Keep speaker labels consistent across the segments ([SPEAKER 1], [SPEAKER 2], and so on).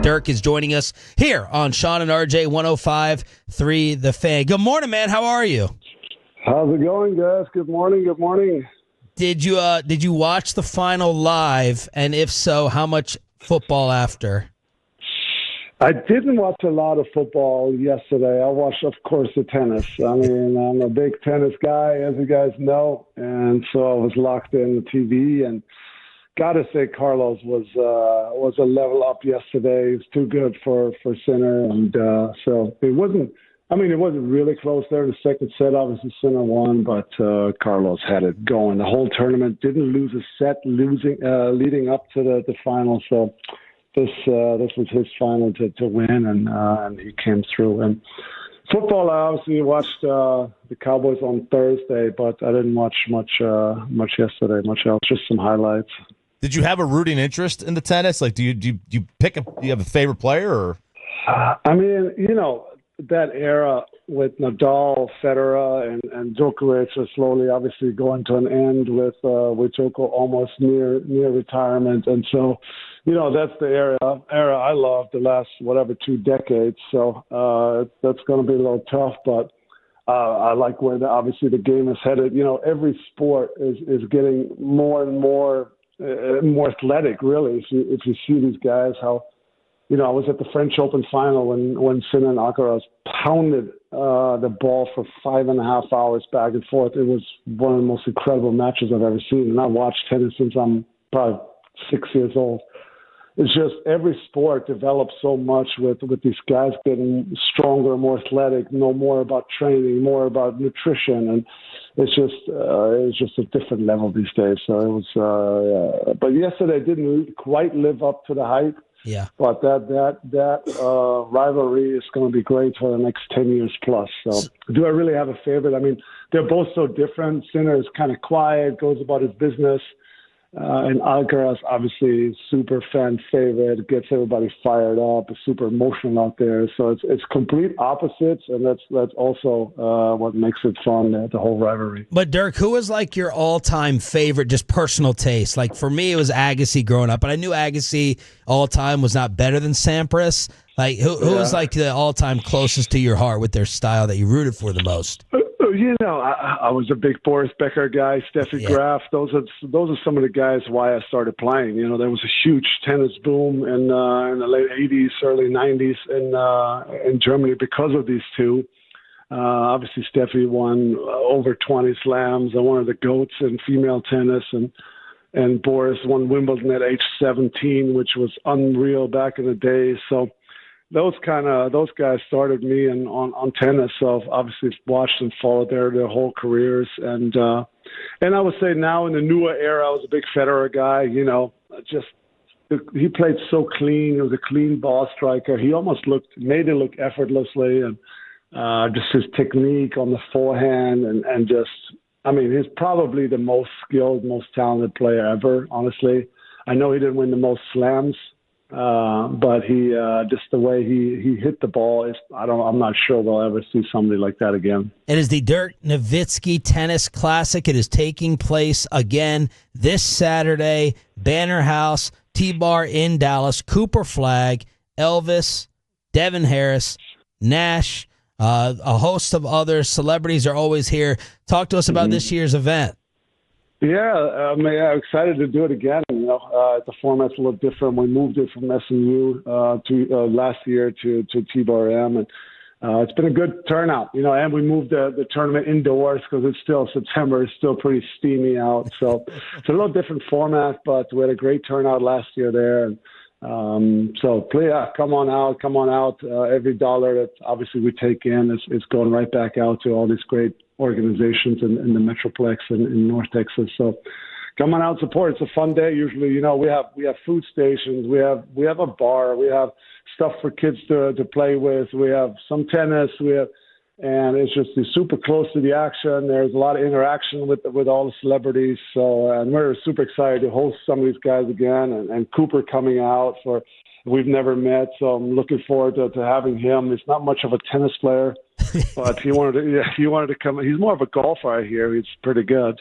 [SPEAKER 1] Dirk is joining us here on Shan and RJ 105.3 The Fan. Good morning, man. How are you?
[SPEAKER 2] How's it going, guys? Good morning. Good morning.
[SPEAKER 1] Did you watch the final live? And if so, how much football after?
[SPEAKER 2] I didn't watch a lot of football yesterday. I watched, of course, the tennis. I mean, I'm a big tennis guy, as you guys know, and so I was locked in the TV. And gotta say, Carlos was a level up yesterday. He's too good for Sinner, and so it wasn't. I mean, it wasn't really close there. The second set, obviously, Sinner won, but Carlos had it going. The whole tournament didn't lose a set, leading up to the final. So this was his final to win, and he came through. And football, I obviously watched the Cowboys on Thursday, but I didn't watch much yesterday. Much else, just some highlights.
[SPEAKER 3] Did you have a rooting interest in the tennis? Like, do you have a favorite player? Or?
[SPEAKER 2] I mean, that era with Nadal, Federer, and Djokovic are slowly, obviously, going to an end with Djoko almost near retirement, and so that's the era I love the last 2 decades. So that's going to be a little tough, but I like where obviously the game is headed. Every sport is getting more and more athletic. Really, if you see these guys, how. I was at the French Open final when Sinner and Alcaraz pounded the ball for 5.5 hours back and forth. It was one of the most incredible matches I've ever seen. And I watched tennis since I'm probably 6 years old. It's just every sport develops so much with these guys getting stronger, more athletic, know more about training, more about nutrition, and it's just a different level these days. So it was, but yesterday didn't quite live up to the hype.
[SPEAKER 1] Yeah,
[SPEAKER 2] but that rivalry is going to be great for the next 10 years plus. So, do I really have a favorite? I mean, they're both so different. Sinner is kind of quiet, goes about his business, and Alcaraz obviously super fan favorite, gets everybody fired up, is super emotional out there. So it's complete opposites, and that's also what makes it fun, the whole rivalry.
[SPEAKER 1] But Dirk, who was like your all-time favorite, just personal taste? Like for me, it was Agassi growing up, but I knew Agassi all-time was not better than Sampras. Like who was like the all-time closest to your heart with their style that you rooted for the most?
[SPEAKER 2] I was a big Boris Becker guy, Steffi Graf. Those are some of the guys why I started playing. There was a huge tennis boom in the late 80s, early 90s in Germany because of these two. Obviously, Steffi won over 20 slams and one of the GOATs in female tennis, and Boris won Wimbledon at age 17, which was unreal back in the day. So those guys started me on tennis. So I've obviously watched and followed their whole careers, and I would say now in the newer era, I was a big Federer guy. He played so clean. He was a clean ball striker. He almost made it look effortlessly, and just his technique on the forehand, and just, I mean, he's probably the most skilled, most talented player ever. Honestly, I know he didn't win the most slams. But he just the way he hit the ball is I'm not sure we'll ever see somebody like that again.
[SPEAKER 1] It is the Dirk Nowitzki Tennis Classic. It is taking place again this Saturday. Banner House, T-Bar in Dallas, Cooper Flag, Elvis, Devin Harris, Nash, a host of other celebrities are always here. Talk to us about this year's event.
[SPEAKER 2] Yeah, I'm excited to do it again. The format's a little different. We moved it from SMU to last year to T-Bar M, and it's been a good turnout. And we moved the tournament indoors because it's still September. It's still pretty steamy out, so it's a little different format. But we had a great turnout last year there, and so come on out. Every dollar that obviously we take in is going right back out to all these great organizations in the Metroplex in North Texas. So come on out, support. It's a fun day. Usually, we have food stations, we have a bar, we have stuff for kids to play with, we have some tennis, and it's just super close to the action. There's a lot of interaction with all the celebrities. So, and we're super excited to host some of these guys again, and Cooper coming out we've never met. So I'm looking forward to having him. He's not much of a tennis player, but he wanted to come. He's more of a golfer, I hear. He's pretty good.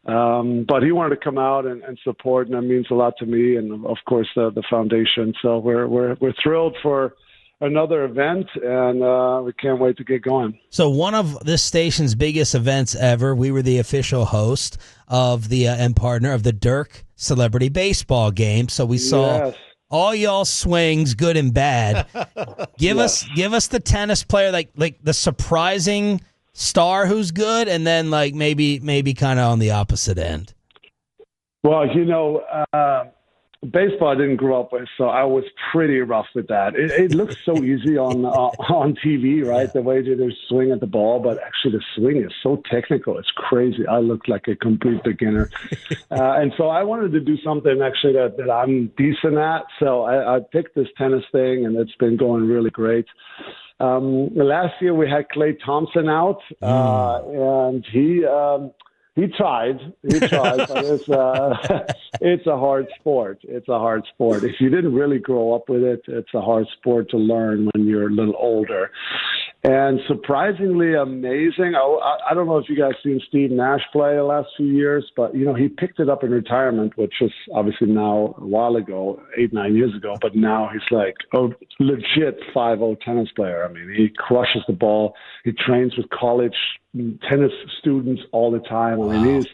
[SPEAKER 2] But he wanted to come out and support, and that means a lot to me, and of course the foundation. So we're thrilled for another event, and we can't wait to get going.
[SPEAKER 1] So one of this station's biggest events ever, we were the official host of the and partner of the Dirk Celebrity Baseball Game. So we saw all y'all swings, good and bad. Give us the tennis player, like the surprising star who's good, and then like maybe kind of on the opposite end.
[SPEAKER 2] Well, baseball I didn't grow up with, so I was pretty rough with that. It looks so easy on TV, right? The way they swing at the ball, but actually the swing is so technical. It's crazy. I look like a complete beginner. And so I wanted to do something actually that I'm decent at. So I picked this tennis thing, and it's been going really great. Last year we had Klay Thompson out, and he tried, but it's a hard sport. It's a hard sport. If you didn't really grow up with it, it's a hard sport to learn when you're a little older. And surprisingly amazing. I don't know if you guys seen Steve Nash play the last few years, but he picked it up in retirement, which is obviously now a while ago, 8-9 years ago. But now he's like a legit 5-0 tennis player. I mean, he crushes the ball. He trains with college tennis students all the time. I mean,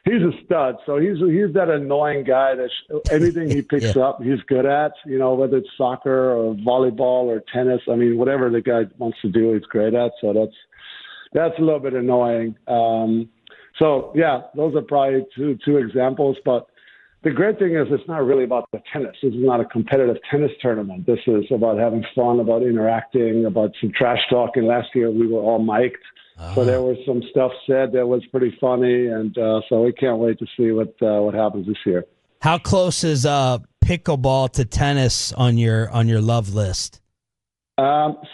[SPEAKER 2] he's a stud. So he's that annoying guy that anything he picks up, he's good at. Whether it's soccer or volleyball or tennis. I mean, whatever the guy wants to do, he's great at. So that's a little bit annoying. So yeah, those are probably two examples. But the great thing is, it's not really about the tennis. This is not a competitive tennis tournament. This is about having fun, about interacting, about some trash talking. Last year we were all mic'd. So there was some stuff said that was pretty funny, and so we can't wait to see what happens this year.
[SPEAKER 1] How close is pickleball to tennis on your love list?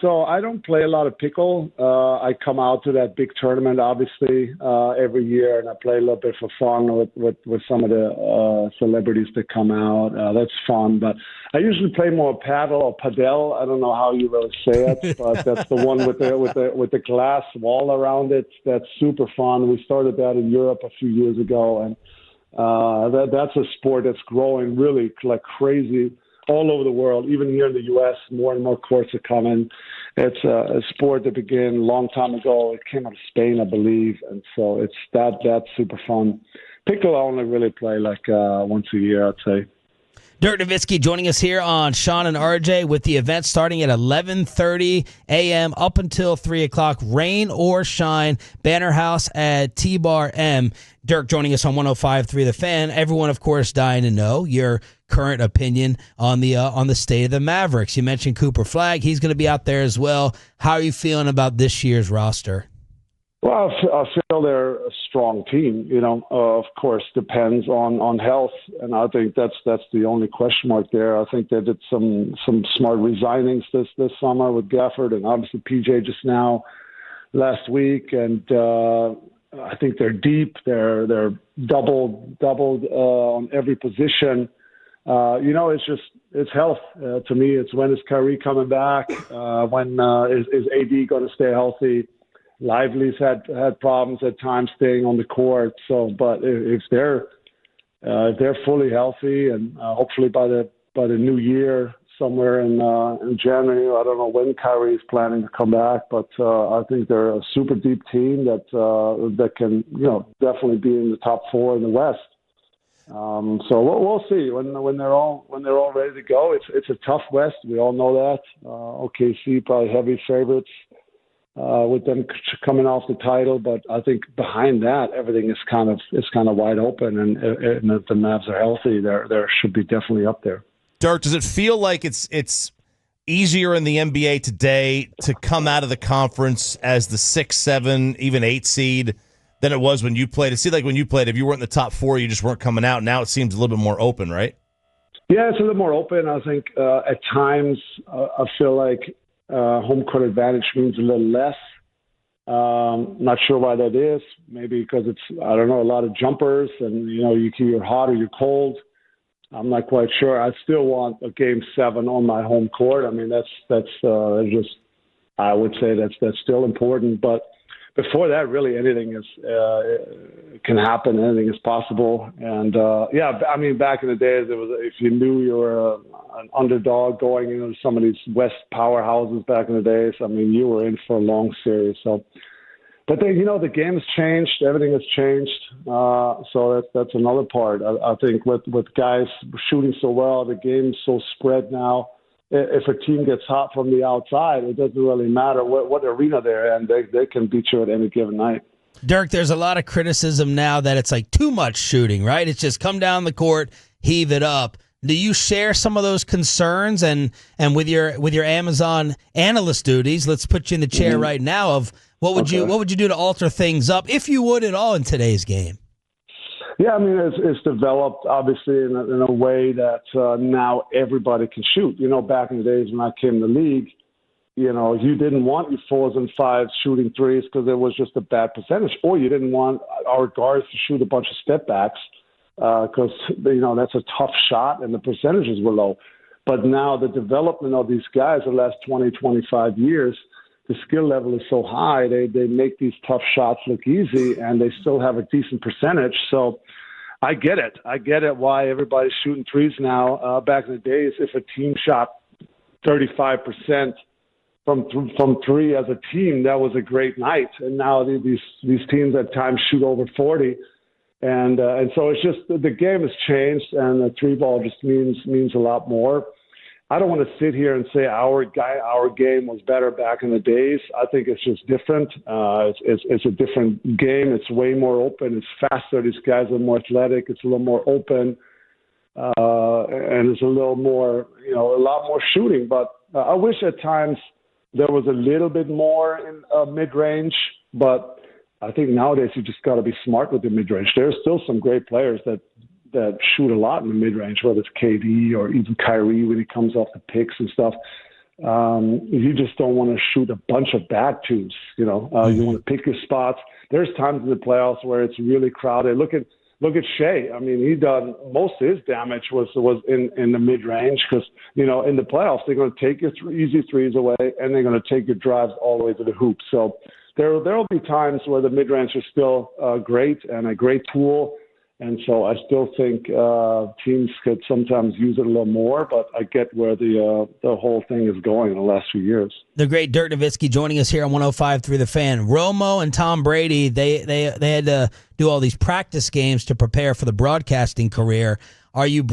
[SPEAKER 2] So I don't play a lot of pickle. I come out to that big tournament, obviously, every year, and I play a little bit for fun with some of the celebrities that come out. That's fun, but I usually play more paddle or padel. I don't know how you really say it, but that's the one with the glass wall around it. That's super fun. We started that in Europe a few years ago, and that's a sport that's growing really like crazy all over the world. Even here in the U.S., more and more courts are coming. It's a sport that began a long time ago. It came out of Spain, I believe, and so it's that's super fun. Pickle I only really play like once a year, I'd say.
[SPEAKER 1] Dirk Nowitzki joining us here on Shan and RJ with the event starting at 11:30 a.m. up until 3 o'clock. Rain or shine, Banner House at T-Bar M. Dirk joining us on 105.3 The Fan. Everyone, of course, dying to know your current opinion on the state of the Mavericks. You mentioned Cooper Flagg. He's going to be out there as well. How are you feeling about this year's roster?
[SPEAKER 2] Well, I feel they're a strong team. Of course, depends on health, and I think that's the only question mark there. I think they did some smart resignings this summer with Gafford, and obviously PJ just now last week, and I think they're deep. They're doubled on every position. It's health. To me, it's when is Kyrie coming back? When is AD going to stay healthy? Lively's had problems at times staying on the court. So, but if they're fully healthy, and hopefully by the new year, somewhere in January, I don't know when Kyrie is planning to come back, but I think they're a super deep team that can definitely be in the top 4 in the West. So we'll see when they're all ready to go. It's a tough West. We all know that. OKC probably heavy favorites. With them coming off the title, but I think behind that everything is kind of wide open, and if the Mavs are healthy, there should be definitely up there.
[SPEAKER 3] Dirk, does it feel like it's easier in the NBA today to come out of the conference as the 6, 7, even 8 seed than it was when you played? It seemed like when you played, if you weren't in the top 4, you just weren't coming out. Now it seems a little bit more open, right?
[SPEAKER 2] Yeah, it's a little more open. I think at times I feel like home court advantage means a little less. Not sure why that is. Maybe because it's, I don't know, a lot of jumpers, and you're hot or you're cold. I'm not quite sure. I still want a Game 7 on my home court. I mean, that's just, I would say that's still important. But before that, really anything is can happen. Anything is possible. And I mean, back in the days, it was if you knew you were an underdog going into some of these West powerhouses back in the days. I mean, you were in for a long series. So, but then, the game has changed. Everything has changed. So that's another part. I think with guys shooting so well, the game's so spread now. If a team gets hot from the outside, it doesn't really matter what arena they're in. They can beat you at any given night.
[SPEAKER 1] Dirk, there's a lot of criticism now that it's like too much shooting, right? It's just come down the court, heave it up. Do you share some of those concerns? And with your Amazon analyst duties, let's put you in the chair right now of what would you do to alter things up, if you would at all, in today's game?
[SPEAKER 2] Yeah, I mean, it's developed, obviously, in a way that now everybody can shoot. Back in the days when I came to the league, you didn't want your 4s and 5s shooting threes because it was just a bad percentage. Or you didn't want our guards to shoot a bunch of step backs because, that's a tough shot and the percentages were low. But now the development of these guys the last 20, 25 years, the skill level is so high, they make these tough shots look easy, and they still have a decent percentage. So I get it. I get it why everybody's shooting threes now. Back in the days, if a team shot 35% from three as a team, that was a great night. And now these teams at times shoot over 40. And so it's just the game has changed, and the three ball just means a lot more. I don't want to sit here and say our game was better back in the days. I think it's just different. It's a different game. It's way more open. It's faster. These guys are more athletic. It's a little more open, and it's a little more, a lot more shooting. But I wish at times there was a little bit more in mid-range. But I think nowadays you just got to be smart with the mid-range. There's still some great players that shoot a lot in the mid-range, whether it's KD or even Kyrie when he comes off the picks and stuff. You just don't want to shoot a bunch of bad twos. You want to pick your spots. There's times in the playoffs where it's really crowded. Look at Shea. I mean, he done most of his damage was in the mid-range because, in the playoffs, they're going to take your easy threes away and they're going to take your drives all the way to the hoop. So there will be times where the mid-range is still great and a great tool. And so I still think teams could sometimes use it a little more, but I get where the whole thing is going in the last few years.
[SPEAKER 1] The great Dirk Nowitzki joining us here on 105.3 The Fan. Romo and Tom Brady, they had to do all these practice games to prepare for the broadcasting career. Are you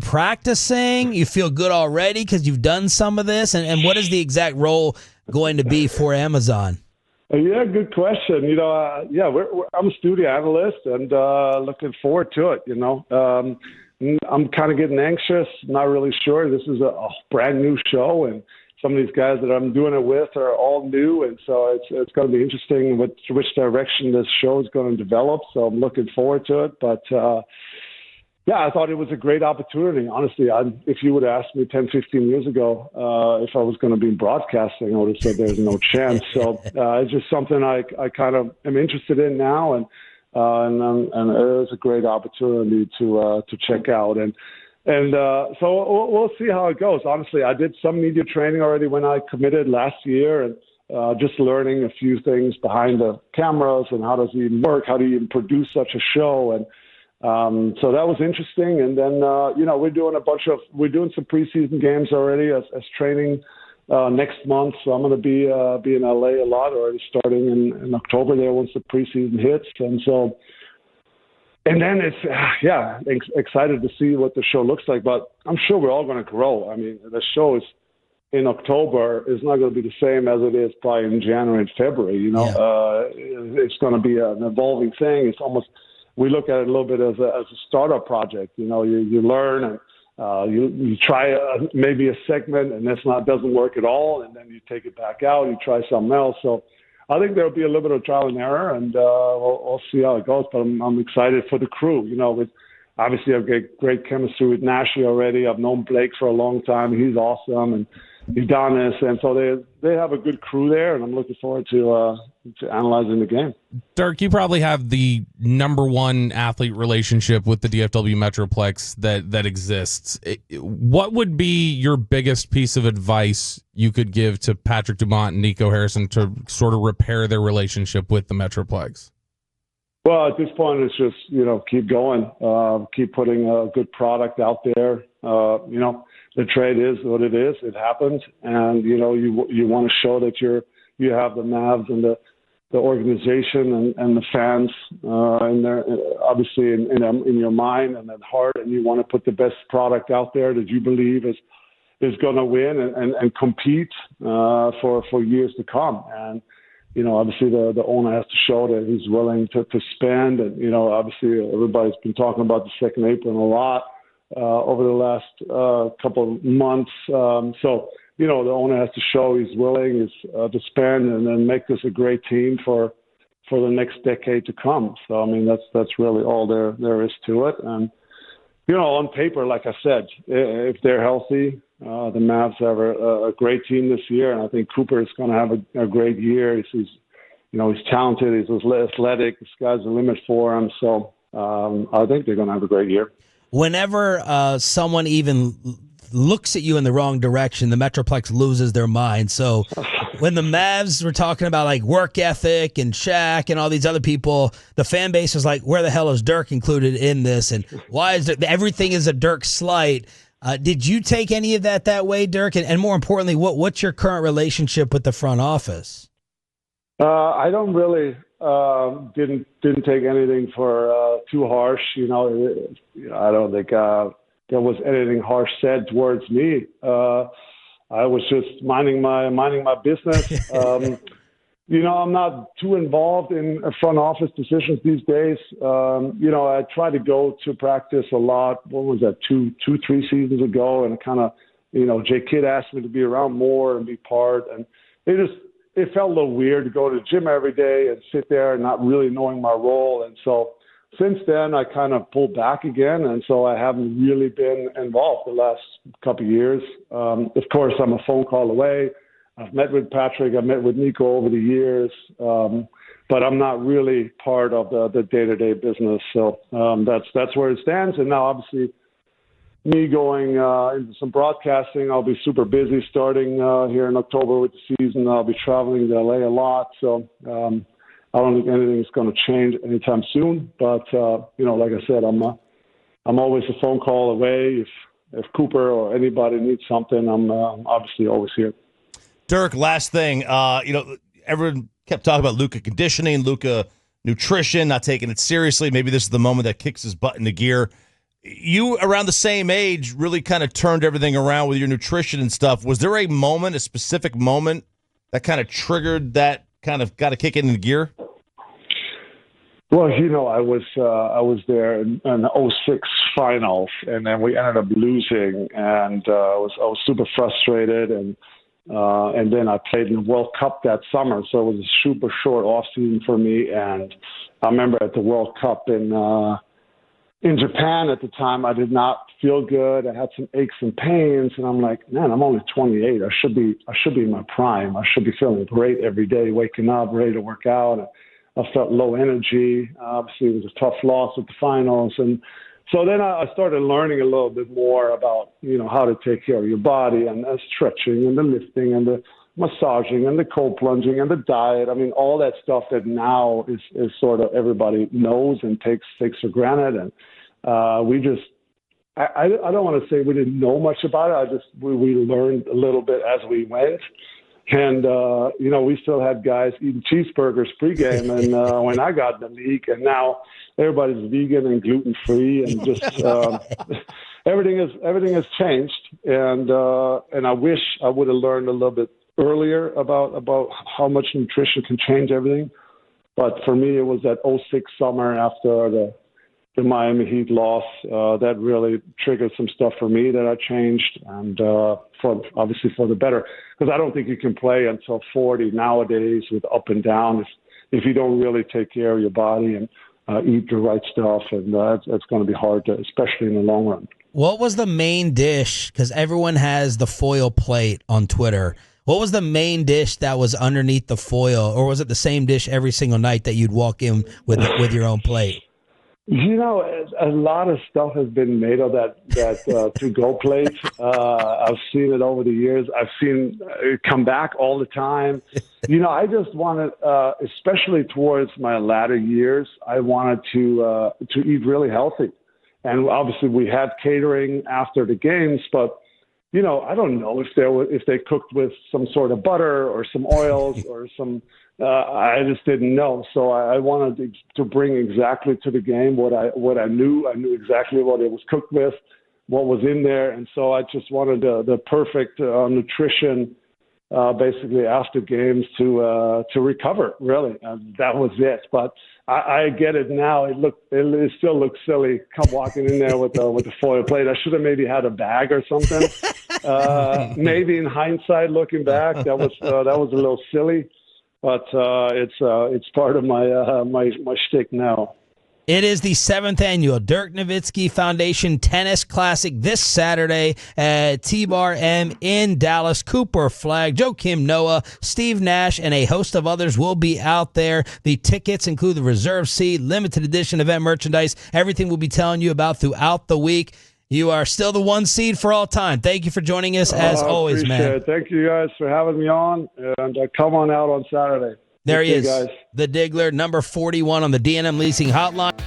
[SPEAKER 1] practicing? You feel good already because you've done some of this? And what is the exact role going to be for Amazon?
[SPEAKER 2] Yeah, good question. I'm a studio analyst and looking forward to it. I'm kind of getting anxious, not really sure. This is a brand new show, and some of these guys that I'm doing it with are all new, and so it's going to be interesting which direction this show is going to develop. So I'm looking forward to it. But I thought it was a great opportunity. Honestly, if you would have asked me 10, 15 years ago if I was going to be in broadcasting, I would have said there's no chance. So it's just something I kind of am interested in now, and it was a great opportunity to check out. And so we'll see how it goes. Honestly, I did some media training already when I committed last year, and just learning a few things behind the cameras and how does it even work, how do you even produce such a show, and so that was interesting. And then, we're doing some preseason games already as training next month. So I'm going to be in LA a lot already starting in October there once the preseason hits. And then it's, excited to see what the show looks like, but I'm sure we're all going to grow. I mean, the show is in October is not going to be the same as it is probably in January and February. It's going to be an evolving thing. It's almost, we look at it a little bit as a startup project. You learn and you try maybe a segment and doesn't work at all, and then you take it back out. You try something else. So I think there'll be a little bit of trial and error, and we'll see how it goes. But I'm excited for the crew. obviously I've got great chemistry with Nashi already. I've known Blake for a long time. He's awesome, and Udonis, and so they have a good crew there, and I'm looking forward to analyzing the game.
[SPEAKER 4] Dirk, you probably have the number one athlete relationship with the DFW Metroplex that exists. What would be your biggest piece of advice you could give to Patrick Dumont and Nico Harrison to sort of repair their relationship with the Metroplex?
[SPEAKER 2] Well, at this point, it's just, keep going, keep putting a good product out there. The trade is what it is. It happens. And, you want to show that you have the Mavs and the organization and the fans and they're obviously in your mind and at heart, and you want to put the best product out there that you believe is going to win and compete for years to come. And, obviously the owner has to show that he's willing to spend. And, obviously everybody's been talking about the second apron a lot over the last couple of months. So, the owner has to show he's willing to spend and then make this a great team for the next decade to come. So, I mean, that's really all there is to it. And, on paper, like I said, if they're healthy, the Mavs have a great team this year, and I think Cooper is going to have a great year. He's talented, he's athletic. The sky's the limit for him. So I think they're going to have a great year.
[SPEAKER 1] Whenever someone even looks at you in the wrong direction, the Metroplex loses their mind. So when the Mavs were talking about like work ethic and Shaq and all these other people, the fan base was like, where the hell is Dirk included in this? And why is everything is a Dirk slight? Did you take any of that way, Dirk? And more importantly, what's your current relationship with the front office?
[SPEAKER 2] I don't really didn't take anything for too harsh. I don't think there was anything harsh said towards me. I was just minding my business. I'm not too involved in front office decisions these days. I try to go to practice a lot. What was that, 3 seasons ago? And kind of, Jay Kidd asked me to be around more and be part. And it felt a little weird to go to the gym every day and sit there and not really knowing my role. And so since then, I kind of pulled back again. And so I haven't really been involved the last couple of years. Of course, I'm a phone call away. I've met with Patrick. I've met with Nico over the years. But I'm not really part of the day-to-day business. So that's where it stands. And now, obviously, me going into some broadcasting, I'll be super busy starting here in October with the season. I'll be traveling to LA a lot. So I don't think anything's going to change anytime soon. But, like I said, I'm always a phone call away. If Cooper or anybody needs something, I'm obviously always here.
[SPEAKER 3] Dirk, last thing, everyone kept talking about Luka conditioning, Luka nutrition, not taking it seriously. Maybe this is the moment that kicks his butt into gear. You, around the same age, really kind of turned everything around with your nutrition and stuff. Was there a specific moment that kind of triggered that kind of got to kick it into gear?
[SPEAKER 2] Well, I was there in the 06 finals, and then we ended up losing, and I was super frustrated, and then I played in the World Cup that summer, so it was a super short off season for me. And I remember at the World Cup in Japan at the time, I did not feel good. I had some aches and pains, and I'm like, man, I'm only 28. I should be in my prime. I should be feeling great every day, waking up, ready to work out. I felt low energy. Obviously, it was a tough loss at the finals, and so then I started learning a little bit more about how to take care of your body and the stretching and the lifting and the massaging and the cold plunging and the diet. I mean, all that stuff that now is sort of everybody knows and takes for granted. And I don't want to say we didn't know much about it. We learned a little bit as we went. And, we still had guys eating cheeseburgers pregame and when I got in the league, and now everybody's vegan and gluten-free and just everything has changed. And I wish I would have learned a little bit earlier about how much nutrition can change everything. But for me, it was that 06 summer after the Miami Heat loss that really triggered some stuff for me that I changed, and obviously for the better, because I don't think you can play until 40 nowadays with up and down if you don't really take care of your body. And eat the right stuff, and it's going to be hard, especially in the long run.
[SPEAKER 1] What was the main dish? Because everyone has the foil plate on Twitter. What was the main dish that was underneath the foil, or was it the same dish every single night that you'd walk in with your own plate?
[SPEAKER 2] You know, a lot of stuff has been made of that to-go plate. I've seen it over the years. I've seen it come back all the time. You know, I just wanted, especially towards my latter years, I wanted to eat really healthy. And obviously we had catering after the games, but you know, I don't know if they cooked with some sort of butter or some oils or some. I just didn't know, so I wanted to bring exactly to the game what I knew. I knew exactly what it was cooked with, what was in there, and so I just wanted the perfect nutrition, basically after games to recover. Really, that was it. But I get it now. It still looks silly. Come walking in there with the foil plate. I should have maybe had a bag or something. Maybe in hindsight, looking back, that was a little silly. But it's part of my shtick now.
[SPEAKER 1] It is the 7th annual Dirk Nowitzki Foundation Tennis Classic this Saturday at T-Bar M in Dallas. Cooper Flag, Joakim Noah, Steve Nash, and a host of others will be out there. The tickets include the reserve seat, limited edition event merchandise, everything we'll be telling you about throughout the week. You are still the 1 seed for all time. Thank you for joining us as always, man.
[SPEAKER 2] It. Thank you guys for having me on, and come on out on Saturday.
[SPEAKER 1] There he is,
[SPEAKER 2] guys.
[SPEAKER 1] the Diggler, number 41 on the D&M Leasing Hotline.